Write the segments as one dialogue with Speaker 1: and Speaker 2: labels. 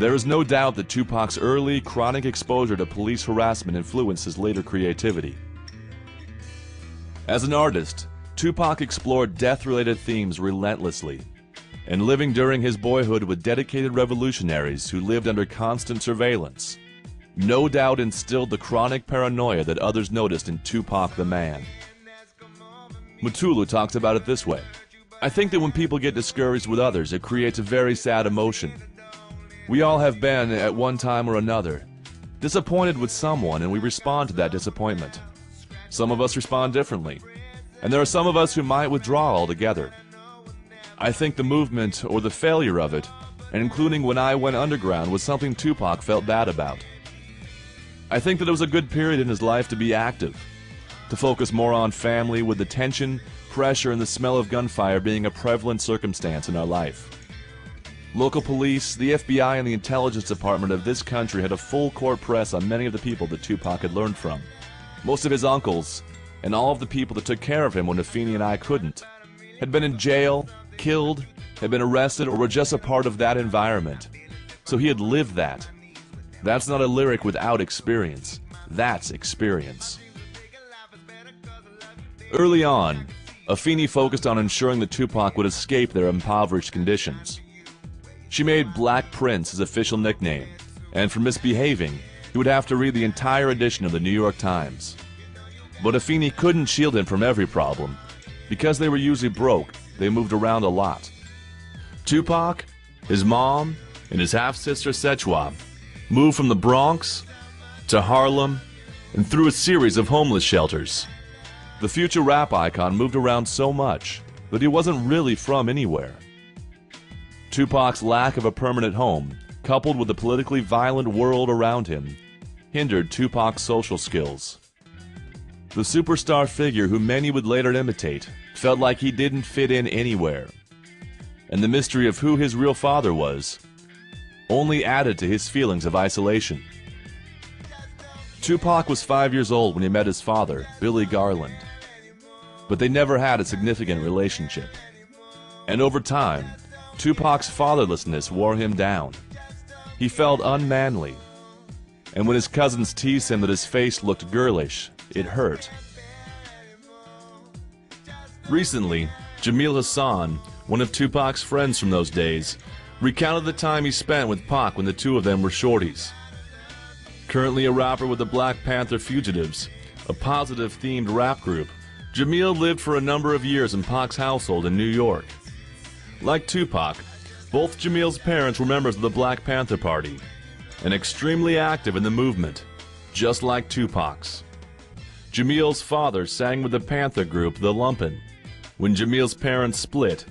Speaker 1: There is no doubt that Tupac's early, chronic exposure to police harassment influenced his later creativity. As an artist, Tupac explored death-related themes relentlessly, and living during his boyhood with dedicated revolutionaries who lived under constant surveillance, no doubt instilled the chronic paranoia that others noticed in Tupac the Man. Mutulu talks about it this way: "I think that when people get discouraged with others, it creates a very sad emotion. We all have been, at one time or another, disappointed with someone, and we respond to that disappointment. Some of us respond differently, and there are some of us who might withdraw altogether. I think the movement, or the failure of it, and including when I went underground, was something Tupac felt bad about. I think that it was a good period in his life to be active, to focus more on family, with the tension, pressure, and the smell of gunfire being a prevalent circumstance in our life. Local police, the FBI, and the intelligence department of this country had a full court press on many of the people that Tupac had learned from. Most of his uncles, and all of the people that took care of him when Afeni and I couldn't, had been in jail, killed, had been arrested, or were just a part of that environment. So he had lived that. That's not a lyric without experience. That's experience." Early on, Afeni focused on ensuring that Tupac would escape their impoverished conditions. She made Black Prince his official nickname, and for misbehaving, he would have to read the entire edition of the New York Times. But Afeni couldn't shield him from every problem. Because they were usually broke, they moved around a lot. Tupac, his mom, and his half-sister Sechwa moved from the Bronx to Harlem and through a series of homeless shelters. The future rap icon moved around so much that he wasn't really from anywhere. Tupac's lack of a permanent home, coupled with the politically violent world around him, hindered Tupac's social skills. The superstar figure who many would later imitate felt like he didn't fit in anywhere, and the mystery of who his real father was only added to his feelings of isolation. Tupac was 5 years old when he met his father, Billy Garland, but they never had a significant relationship. And over time, Tupac's fatherlessness wore him down. He felt unmanly, and when his cousins teased him that his face looked girlish, it hurt. Recently, Jamil Hassan, one of Tupac's friends from those days, recounted the time he spent with Pac when the two of them were shorties. Currently a rapper with the Black Panther Fugitives, a positive-themed rap group, Jamil lived for a number of years in Pac's household in New York. Like Tupac, both Jamil's parents were members of the Black Panther Party, and extremely active in the movement, just like Tupac's. Jamil's father sang with the Panther group, the Lumpin'. When Jamil's parents split,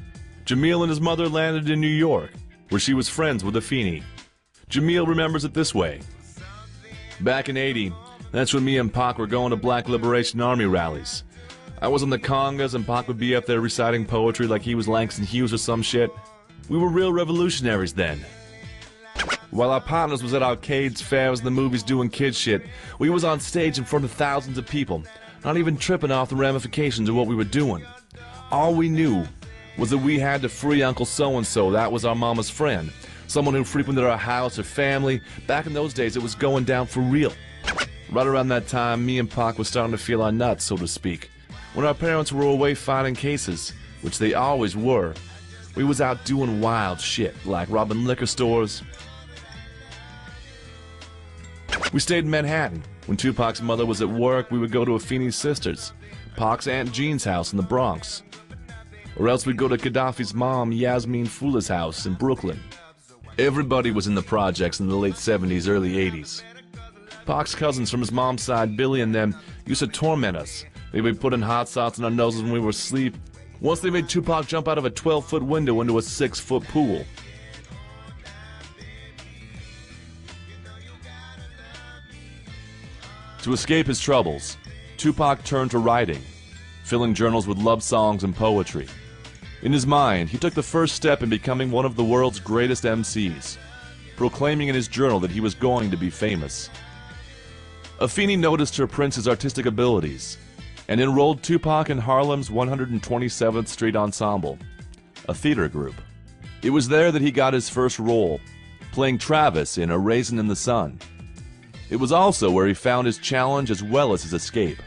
Speaker 1: Jamil and his mother landed in New York, where she was friends with Afeni. Jamil remembers it this way: "Back in '80, that's when me and Pac were going to Black Liberation Army rallies. I was on the congas and Pac would be up there reciting poetry like he was Langston Hughes or some shit. We were real revolutionaries then. While our partners was at arcades, fairs, and the movies doing kid shit, we was on stage in front of thousands of people, not even tripping off the ramifications of what we were doing. All we knew was that we had to free Uncle So-and-so, that was our mama's friend, someone who frequented our house or family. Back in those days, it was going down for real." Right around that time, me and Pac was starting to feel our nuts, so to speak. When our parents were away fighting cases, which they always were, we was out doing wild shit, like robbing liquor stores. We stayed in Manhattan. When Tupac's mother was at work, we would go to Afeni's sister's, Pac's Aunt Jean's house in the Bronx. Or else we'd go to Gaddafi's mom, Yasmin Fula's house in Brooklyn. Everybody was in the projects in the late 70s, early 80s. Pac's cousins from his mom's side, Billy and them, used to torment us. They would be putting hot sauce in our noses when we were asleep. Once they made Tupac jump out of a 12-foot window into a 6-foot pool. To escape his troubles, Tupac turned to writing, filling journals with love songs and poetry. In his mind, he took the first step in becoming one of the world's greatest MCs, proclaiming in his journal that he was going to be famous. Afeni noticed her Prince's artistic abilities and enrolled Tupac in Harlem's 127th Street Ensemble, a theater group. It was there that he got his first role, playing Travis in A Raisin in the Sun. It was also where he found his challenge as well as his escape.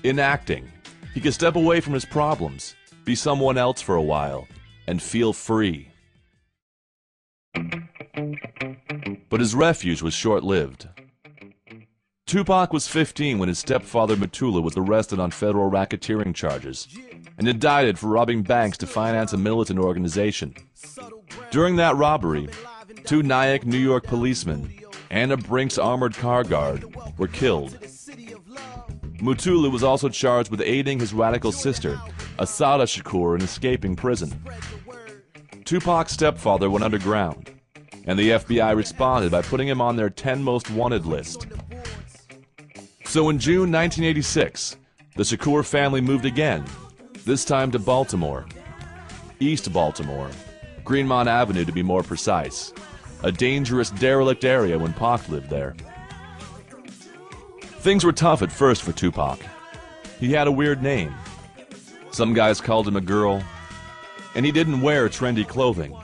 Speaker 1: In acting, he could step away from his problems, be someone else for a while, and feel free. But his refuge was short-lived. Tupac was 15 when his stepfather Mutulu was arrested on federal racketeering charges and indicted for robbing banks to finance a militant organization. During that robbery, 2 Nyack, New York policemen and a Brinks armored car guard were killed. Mutulu was also charged with aiding his radical sister, Assata Shakur, in escaping prison. Tupac's stepfather went underground, and the FBI responded by putting him on their 10 most wanted list. So in June 1986, the Shakur family moved again, this time to Baltimore. East Baltimore, Greenmont Avenue to be more precise, a dangerous, derelict area when Pac lived there. Things were tough at first for Tupac. He had a weird name. Some guys called him a girl, and he didn't wear trendy clothing.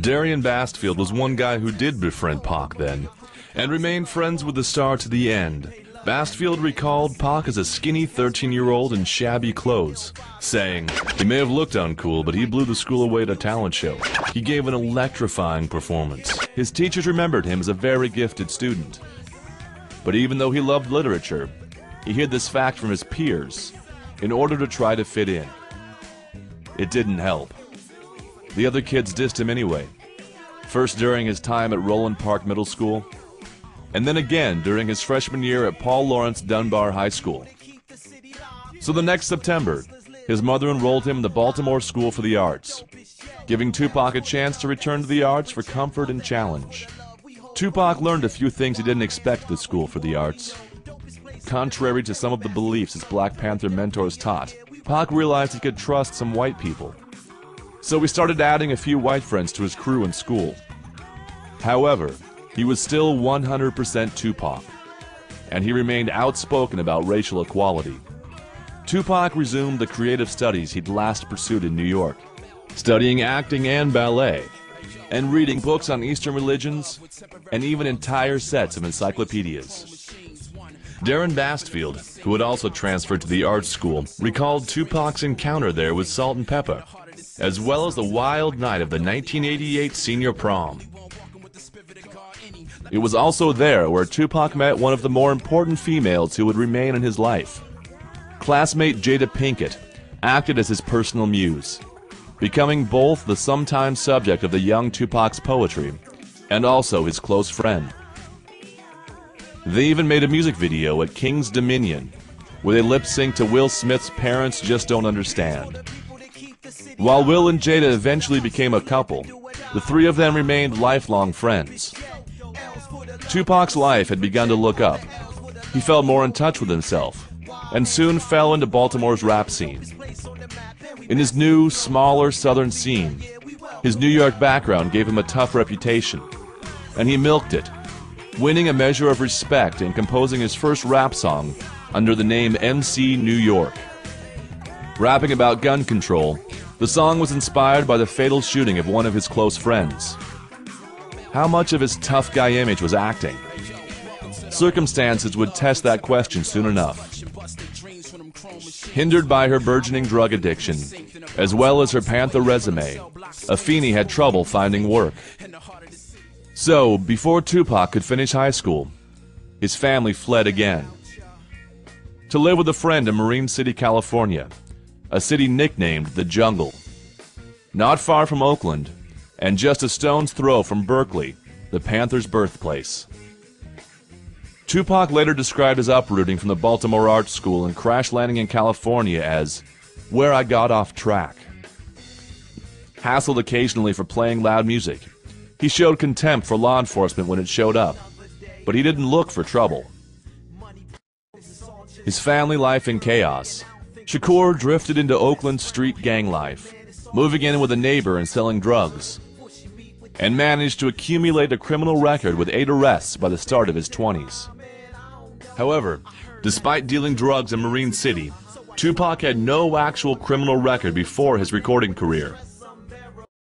Speaker 1: Darian Bastfield was one guy who did befriend Pac then, and remained friends with the star to the end. Bastfield recalled Pac as a skinny 13-year-old in shabby clothes, saying, "He may have looked uncool, but he blew the school away at a talent show. He gave an electrifying performance." His teachers remembered him as a very gifted student. But even though he loved literature, he hid this fact from his peers in order to try to fit in. It didn't help. The other kids dissed him anyway, first during his time at Roland Park Middle School, and then again during his freshman year at Paul Laurence Dunbar High School. So the next September, his mother enrolled him in the Baltimore School for the Arts, giving Tupac a chance to return to the arts for comfort and challenge. Tupac learned a few things he didn't expect at the School for the Arts. Contrary to some of the beliefs his Black Panther mentors taught, Pac realized he could trust some white people. So he started adding a few white friends to his crew in school. However, he was still 100% Tupac, and he remained outspoken about racial equality. Tupac resumed the creative studies he'd last pursued in New York, studying acting and ballet, and reading books on Eastern religions, and even entire sets of encyclopedias. Darren Bastfield, who had also transferred to the art school, recalled Tupac's encounter there with Salt and Pepper, as well as the wild night of the 1988 senior prom. It was also there where Tupac met one of the more important females who would remain in his life. Classmate Jada Pinkett acted as his personal muse, becoming both the sometime subject of the young Tupac's poetry and also his close friend. They even made a music video at King's Dominion, where they lip-synced to Will Smith's Parents Just Don't Understand. While Will and Jada eventually became a couple, the three of them remained lifelong friends. Tupac's life had begun to look up. He felt more in touch with himself, and soon fell into Baltimore's rap scene. In his new, smaller southern scene, his New York background gave him a tough reputation, and he milked it, winning a measure of respect and composing his first rap song under the name MC New York. Rapping about gun control, the song was inspired by the fatal shooting of one of his close friends. How much of his tough guy image was acting? Circumstances would test that question soon enough. Hindered by her burgeoning drug addiction, as well as her Panther resume, Afeni had trouble finding work. So, before Tupac could finish high school, his family fled again. To live with a friend in Marine City, California, a city nicknamed the Jungle. Not far from Oakland, and just a stone's throw from Berkeley, the Panthers' birthplace. Tupac later described his uprooting from the Baltimore Art School and crash landing in California as where I got off track. Hassled occasionally for playing loud music, he showed contempt for law enforcement when it showed up, but he didn't look for trouble. His family life in chaos, Shakur drifted into Oakland street gang life, moving in with a neighbor and selling drugs, and managed to accumulate a criminal record with 8 arrests by the start of his 20s. However, despite dealing drugs in Marine City, Tupac had no actual criminal record before his recording career.